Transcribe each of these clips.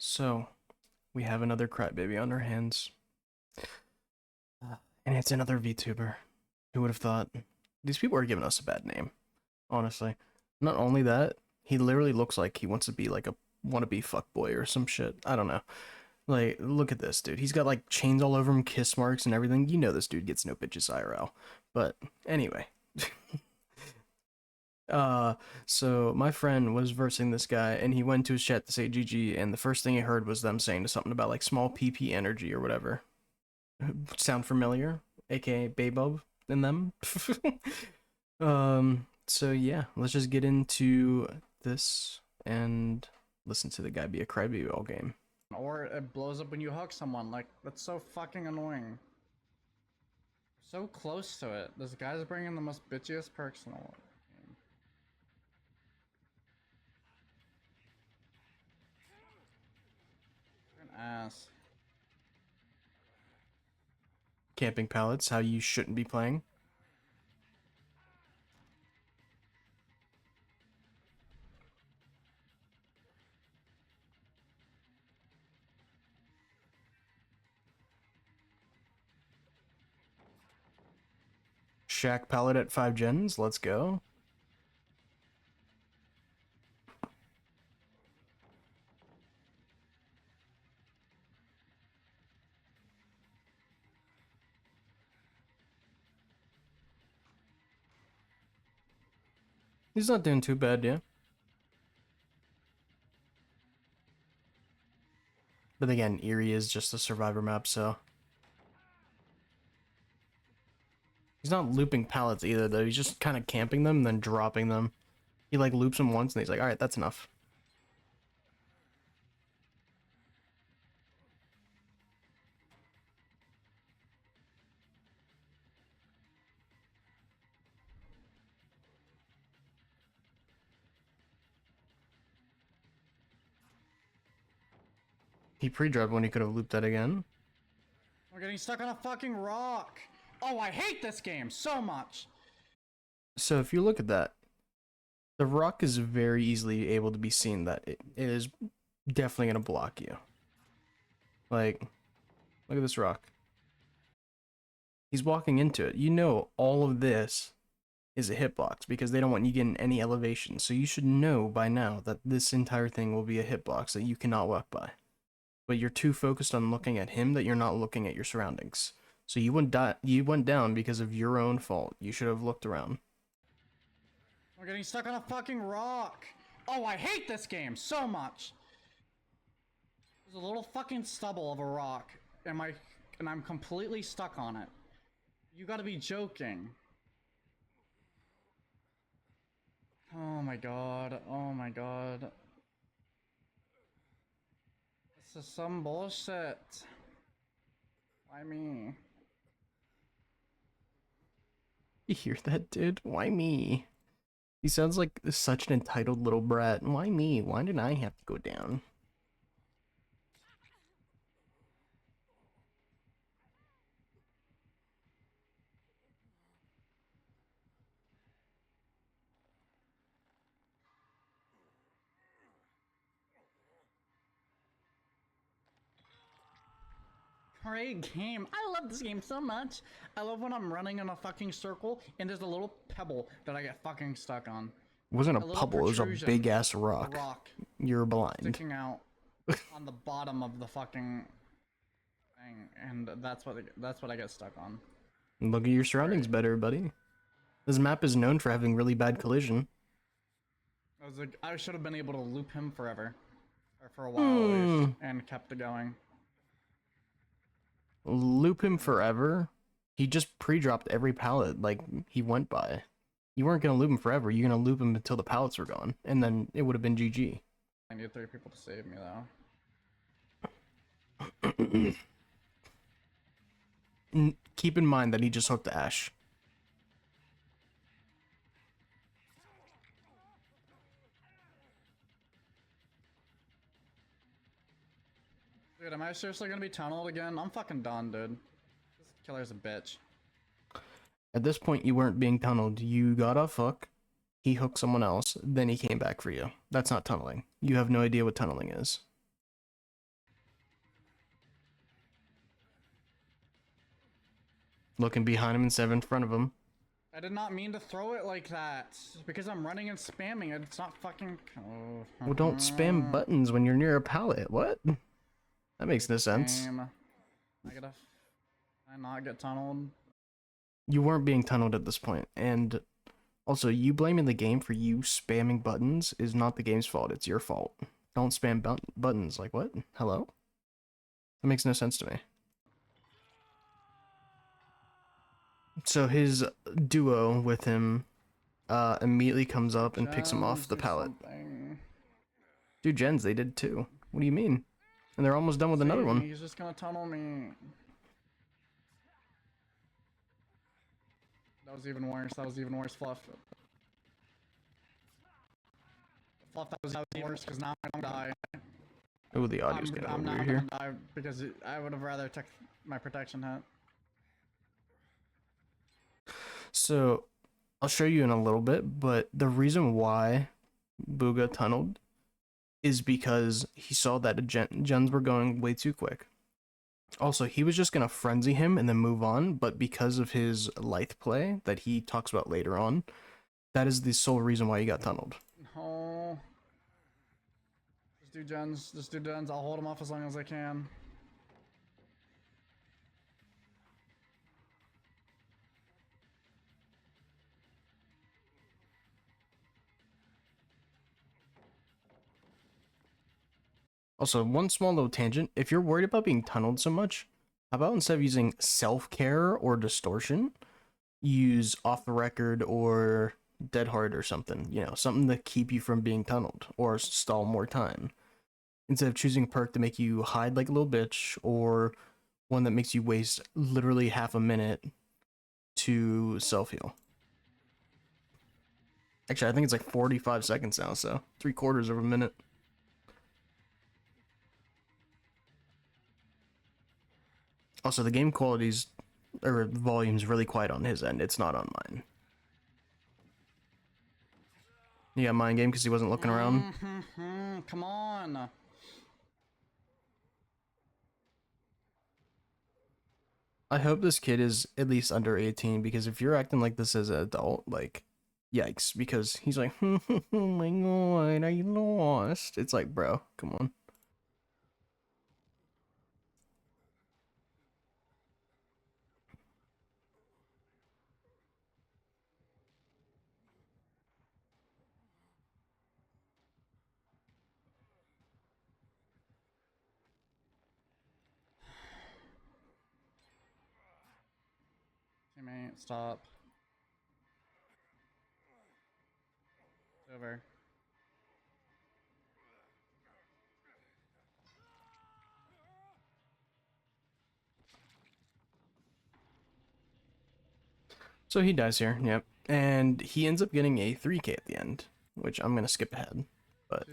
So, we have another Crybaby on our hands. And it's another VTuber. Who would have thought? These people are giving us a bad name, honestly. Not only that, he literally looks like he wants to be like a wannabe fuckboy or some shit. I don't know. Like, look at this dude. He's got like chains all over him, kiss marks and everything. You know this dude gets no bitches IRL. But anyway. uh so my friend was versing this guy and he went to his chat to say GG, and the first thing he heard was them saying something about like small PP energy or whatever. Sound familiar? AKA Baybub in them. So yeah, let's just get into this and listen to the guy be a crybaby all game. Or it blows up when you hug someone. Like, that's so fucking annoying. So close to it. This guy's bringing the most bitchiest perks in the world. You're an ass. Camping pallets, how you shouldn't be playing. Shack pallet at 5 gens, let's go. He's not doing too bad, yeah. But again, Erie is just a survivor map, so. He's not looping pallets either, though. He's just kind of camping them and then dropping them. He like loops them once and he's like, alright, that's enough. He pre-dropped when he could have looped that again. We're getting stuck on a fucking rock. Oh, I hate this game so much. So if you look at that, the rock is very easily able to be seen that it is definitely going to block you. Like, look at this rock. He's walking into it. You know all of this is a hitbox because they don't want you getting any elevation. So you should know by now that this entire thing will be a hitbox that you cannot walk by. But you're too focused on looking at him that you're not looking at your surroundings. So you went down because of your own fault. You should have looked around. We're getting stuck on a fucking rock. Oh, I hate this game so much. There's a little fucking stubble of a rock, and I'm completely stuck on it. You gotta be joking. Oh my god, oh my god. This is some bullshit. Why me? You hear that, dude? Why me? He sounds like such an entitled little brat. Why me? Why did I have to go down? Great game. I love this game so much. I love when I'm running in a fucking circle and there's a little pebble that I get fucking stuck on. It wasn't a little pebble, it was a protrusion, big ass a rock. rock You're blind. sticking out on the bottom of the fucking thing, and that's what I get stuck on. Look at your surroundings better, buddy. This map is known for having really bad collision. I was like, I should have been able to loop him forever. Or for a while at least, and kept it going. Loop him forever? He just pre-dropped every pallet like he went by. You weren't gonna loop him forever, you're gonna loop him until the pallets were gone, and then it would have been GG. I need 3 people to save me though. Keep in mind that he just hooked Ash. Dude, am I seriously gonna be tunneled again? I'm fucking done, dude. This killer's a bitch. At this point, you weren't being tunneled. You got off hook, he hooked someone else, then he came back for you. That's not tunneling. You have no idea what tunneling is. looking behind him instead of in front of him. I did not mean to throw it like that. Because I'm running and spamming it. It's not fucking. Oh. Well, don't spam buttons when you're near a pallet. What? That makes no sense. I gotta. I not get tunneled. You weren't being tunneled at this point, and also you blaming the game for you spamming buttons is not the game's fault. It's your fault. Don't spam buttons. Like what? Hello? That makes no sense to me. So his duo with him immediately comes up and picks him off the pallet. Dude, gens, they did too. What do you mean? And they're almost done with another one. He's just gonna tunnel me. That was even worse. That was even worse, Fluff. Fluff, that was even worse because now I don't die. Oh, the audio's getting I'm over not here. gonna die because I would have rather took my protection hit. So, I'll show you in a little bit, but the reason why Booga tunneled is because he saw that gens were going way too quick. Also, he was just gonna frenzy him and then move on, but because of his lithe play that he talks about later on, that is the sole reason why he got tunneled. No. Just do gens. Just do gens. I'll hold him off as long as I can. Also, one small little tangent, if you're worried about being tunneled so much, how about instead of using self-care or distortion, use off the record or dead hard or something, you know, something to keep you from being tunneled or stall more time. Instead of choosing a perk to make you hide like a little bitch or one that makes you waste literally half a minute to self-heal. Actually, I think it's like 45 seconds now, so 3/4 of a minute. Also, the game quality's or volume's really quiet on his end. It's not on mine. Yeah, mind game because he wasn't looking around. Come on. I hope this kid is at least under 18 because if you're acting like this as an adult, like, yikes. Because he's like, oh my god, I lost. It's like, bro, come on. Teammate, stop. It's over. So he dies here, yep. And he ends up getting a 3k at the end, which I'm going to skip ahead. But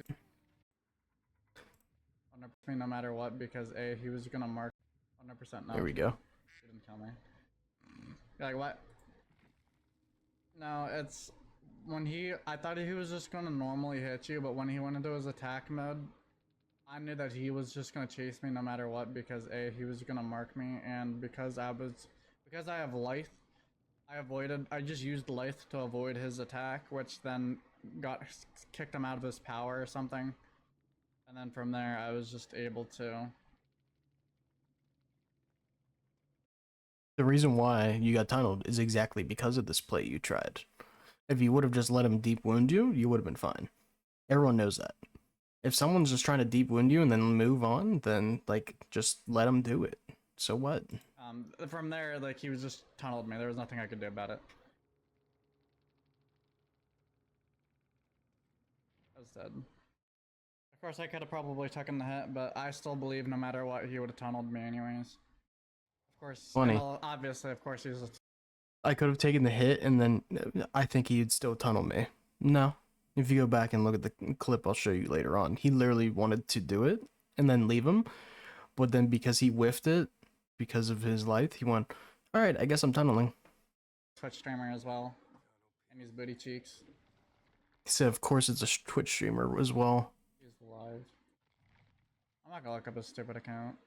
100% no matter what, because A, he was gonna mark 100% no. there we go. He didn't kill me. You're like, what? No, it's when I thought he was just gonna normally hit you, but when he went into his attack mode, I knew that he was just gonna chase me no matter what because A, he was gonna mark me, and because I have lithe, I just used lithe to avoid his attack, which then kicked him out of his power or something. And then from there, I was just able to. The reason why you got tunneled is exactly because of this play you tried. If you would have just let him deep wound you, you would have been fine. Everyone knows that. If someone's just trying to deep wound you and then move on, then like just let them do it. So what? From there, like he was just tunneled me. There was nothing I could do about it. I was dead. Of course, I could have probably taken the hit, but I still believe no matter what, he would have tunneled me anyways. Of course, Funny. Well, obviously, of course, he's. I could have taken the hit and then I think he'd still tunnel me. No. If you go back and look at the clip I'll show you later on, he literally wanted to do it and then leave him. But then because he whiffed it, because of his lithe, he went, alright, I guess I'm tunneling. Twitch streamer as well. And his booty cheeks. He said, of course it's a Twitch streamer as well. He's live. I'm not gonna look up his stupid account.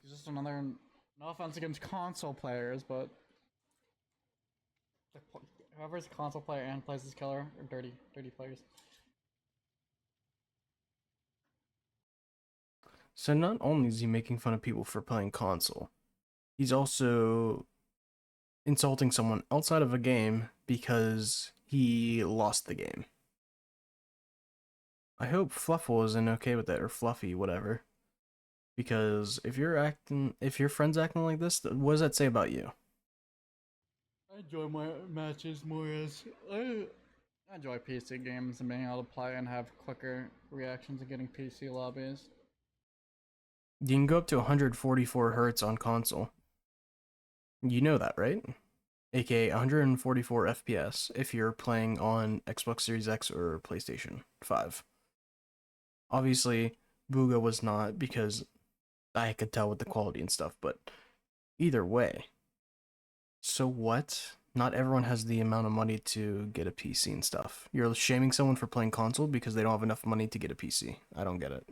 He's just another No offense against console players, but whoever's a console player and plays this killer are dirty players. So not only is he making fun of people for playing console, he's also insulting someone outside of a game because he lost the game. I hope Fluffle isn't okay with that, or Fluffy, whatever. Because if your friend's acting like this, what does that say about you? I enjoy my matches more as I enjoy PC games and being able to play and have quicker reactions and getting PC lobbies. You can go up to 144 hertz on console. You know that, right? AKA 144 FPS if you're playing on Xbox Series X or PlayStation 5. Obviously, Booga was not because I could tell with the quality and stuff, but either way. So what? Not everyone has the amount of money to get a PC and stuff. You're shaming someone for playing console because they don't have enough money to get a PC. I don't get it.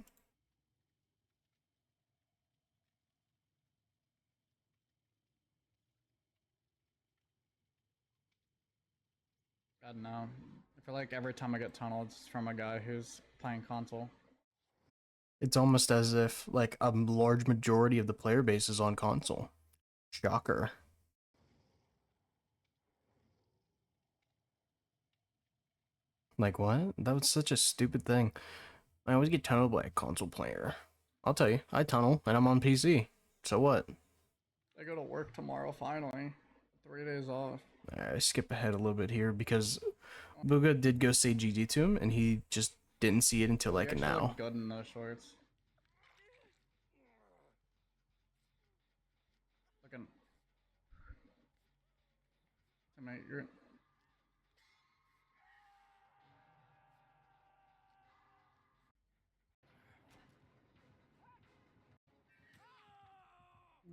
God no. I feel like every time I get tunneled, it's from a guy who's playing console. It's almost as if like a large majority of the player base is on console. Shocker. Like what? That was such a stupid thing. I always get tunneled by a console player. I'll tell you, I tunnel and I'm on PC. So what? I go to work tomorrow finally. 3 days off. I skip ahead a little bit here because Booga did go say GG to him and he just didn't see it until like You actually now. look good in those shorts. Looking. Mate, you're.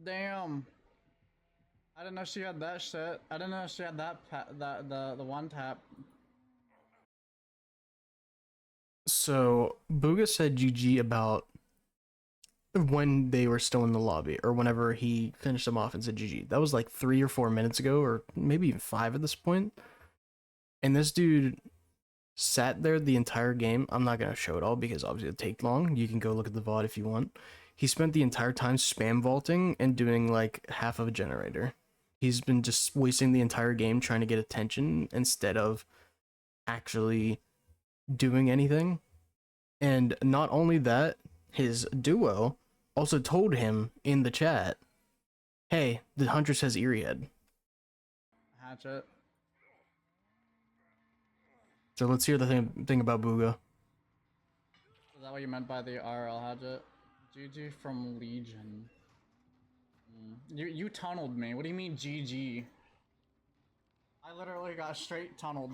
Damn. I didn't know she had that shit. I didn't know she had that the one tap. So Booga said GG about when they were still in the lobby, or whenever he finished them off and said GG. That was like 3 or 4 minutes ago, or maybe even 5 at this point. And this dude sat there the entire game. I'm not gonna show it all because obviously it'll take long. You can go look at the VOD if you want. He spent the entire time spam vaulting and doing like half of a generator. He's been just wasting the entire game trying to get attention instead of actually doing anything. And not only that, his duo also told him in the chat, hey, the hunter says Eerie Head. Hatchet. So let's hear the thing about Booga. Is that what you meant by the RL hatchet? GG from Legion. You tunneled me. What do you mean GG? I literally got straight tunneled.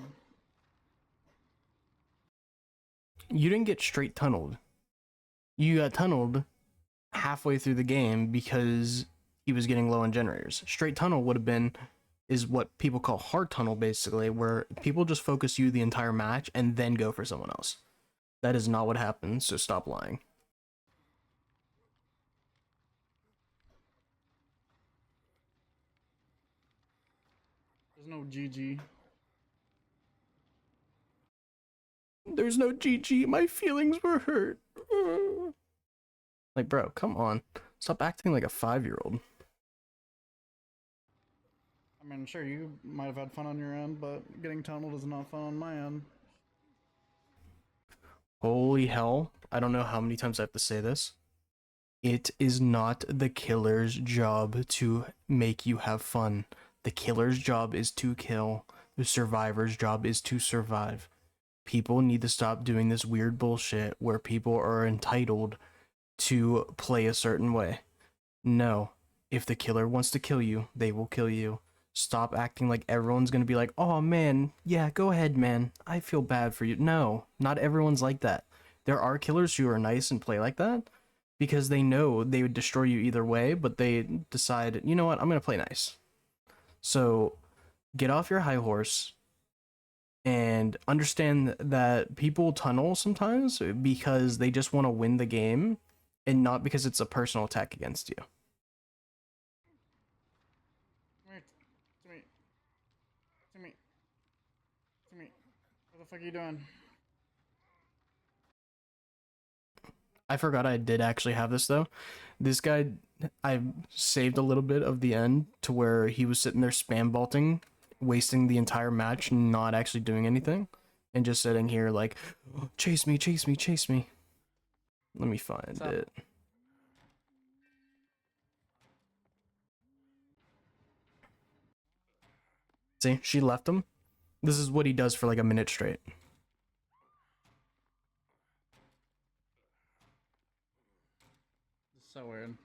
You didn't get straight tunneled. You got tunneled halfway through the game because he was getting low on generators. Straight tunnel would have been is what people call hard tunnel, basically, where people just focus you the entire match and then go for someone else. That is not what happens, so stop lying. There's no GG. There's no GG, my feelings were hurt. Like, bro, come on. Stop acting like a 5-year-old. I mean, sure, you might have had fun on your end, but getting tunneled is not fun on my end. Holy hell. I don't know how many times I have to say this. It is not the killer's job to make you have fun. The killer's job is to kill. The survivor's job is to survive. People need to stop doing this weird bullshit where people are entitled to play a certain way. No. If the killer wants to kill you, they will kill you. Stop acting like everyone's gonna be like, oh man, yeah, go ahead, man. I feel bad for you. No, not everyone's like that. There are killers who are nice and play like that because they know they would destroy you either way, but they decide, you know what, I'm gonna play nice. So get off your high horse and understand that people tunnel sometimes because they just want to win the game and not because it's a personal attack against you. fuck are you doing? I forgot I did actually have this though. This guy, I saved a little bit of the end to where he was sitting there spam vaulting, wasting the entire match, not actually doing anything, and just sitting here like, chase me, chase me, chase me. Let me find it. See, she left him. This is what he does for like a minute straight. It's so weird.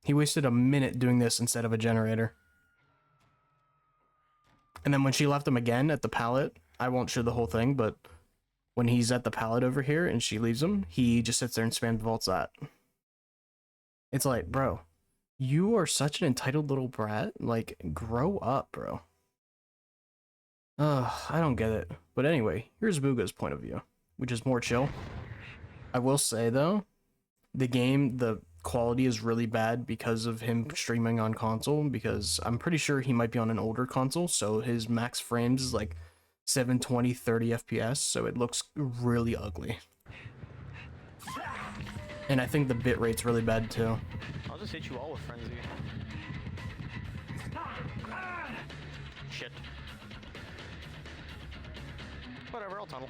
He wasted a minute doing this instead of a generator. And then when she left him again at the pallet, I won't show the whole thing, but when he's at the pallet over here and she leaves him, he just sits there and spam vaults that. It's like, bro, you are such an entitled little brat. Like, grow up, bro. I don't get it. But anyway, here's Booga's point of view, which is more chill. I will say, though, the game, the quality is really bad because of him streaming on console, because I'm pretty sure he might be on an older console, so his max frames is like 720, 30 FPS, so it looks really ugly. And I think the bitrate's really bad, too. I'll just hit you all with Frenzy. Shit. Whatever, I'll tunnel.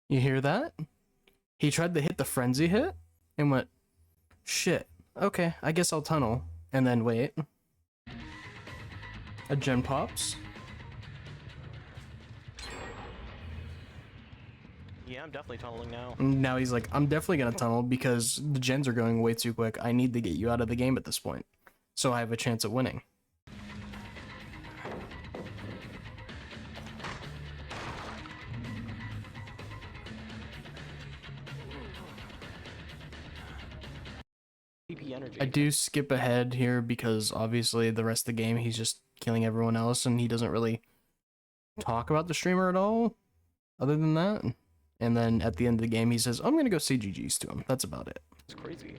You hear that? He tried to hit the frenzy hit and went, shit, okay, I guess I'll tunnel. And then wait. A gen pops. Yeah, I'm definitely tunneling now. Now he's like, I'm definitely gonna tunnel because the gens are going way too quick. I need to get you out of the game at this point, so I have a chance at winning. PP energy. I do skip ahead here because obviously the rest of the game he's just killing everyone else and he doesn't really talk about the streamer at all other than that. And then at the end of the game he says, I'm gonna go say GG's to him. That's about it. It's crazy.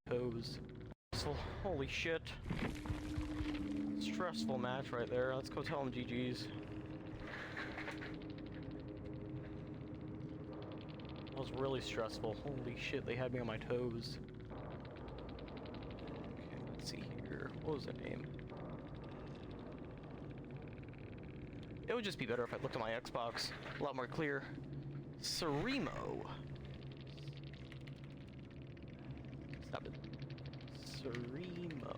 Pose. So, holy shit. Stressful match right there. Let's go tell him GG's. That was really stressful. Holy shit, they had me on my toes. Okay, let's see here. What was the name? It would just be better if I looked at my Xbox. A lot more clear. Cerimo. Stop it. Cerimo.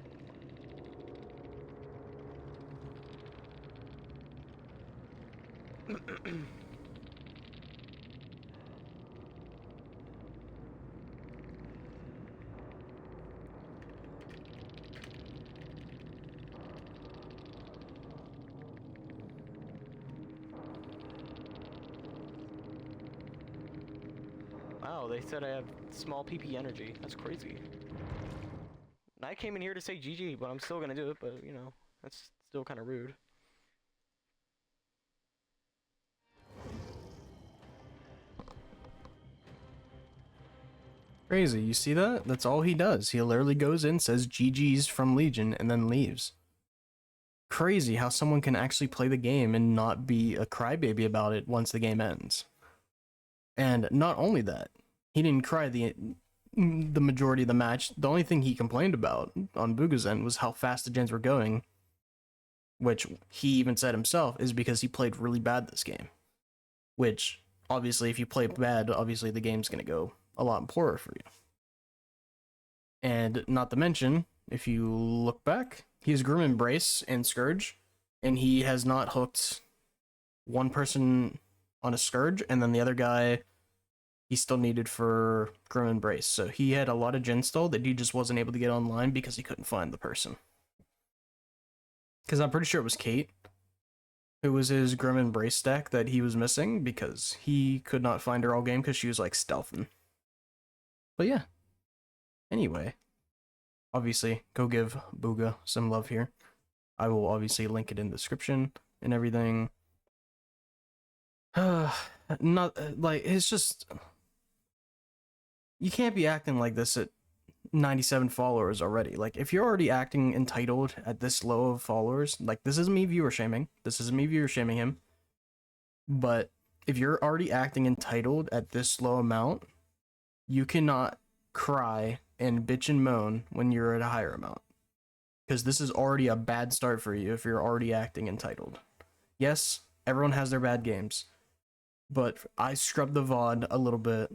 Wow, they said I have small PP energy. That's crazy. And I came in here to say GG, but I'm still gonna do it, but you know, that's still kind of rude. Crazy, you see that? That's all he does. He literally goes in, says GG's from Legion, and then leaves. Crazy how someone can actually play the game and not be a crybaby about it once the game ends. And not only that, he didn't cry the majority of the match. The only thing he complained about on Booga's end was how fast the gens were going, which he even said himself is because he played really bad this game. Which, obviously, if you play bad, obviously the game's going to go a lot poorer for you. And not to mention, if you look back, he has Grim Embrace and Scourge, and he has not hooked one person on a Scourge, and then the other guy he still needed for Grim Embrace. So he had a lot of gen stall that he just wasn't able to get online because he couldn't find the person. Because I'm pretty sure it was Kate who was his Grim Embrace deck that he was missing because he could not find her all game because she was like stealthing. But yeah. Anyway, obviously, go give Booga some love here. I will obviously link it in the description and everything. Not like it's just you can't be acting like this at 97 followers already. Like, if you're already acting entitled at this low of followers, like, this isn't me viewer shaming. This isn't me viewer shaming him. But if you're already acting entitled at this low amount, you cannot cry and bitch and moan when you're at a higher amount. Because this is already a bad start for you if you're already acting entitled. Yes, everyone has their bad games. But I scrubbed the VOD a little bit,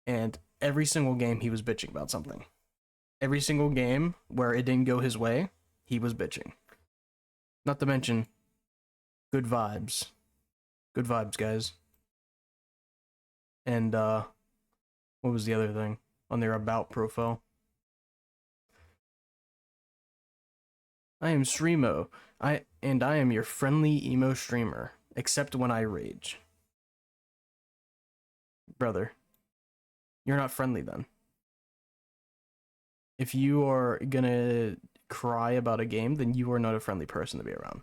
and every single game he was bitching about something. Every single game where it didn't go his way, he was bitching. Not to mention, good vibes. Good vibes, guys. And, what was the other thing on their about profile? I am Streamo. I am your friendly emo streamer, except when I rage. Brother, you're not friendly then. If you are gonna cry about a game, then you are not a friendly person to be around.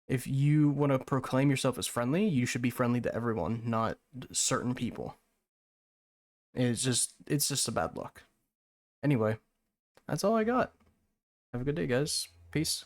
If you want to proclaim yourself as friendly, you should be friendly to everyone, not certain people. It's just a bad look. Anyway, that's all I got. Have a good day, guys. Peace.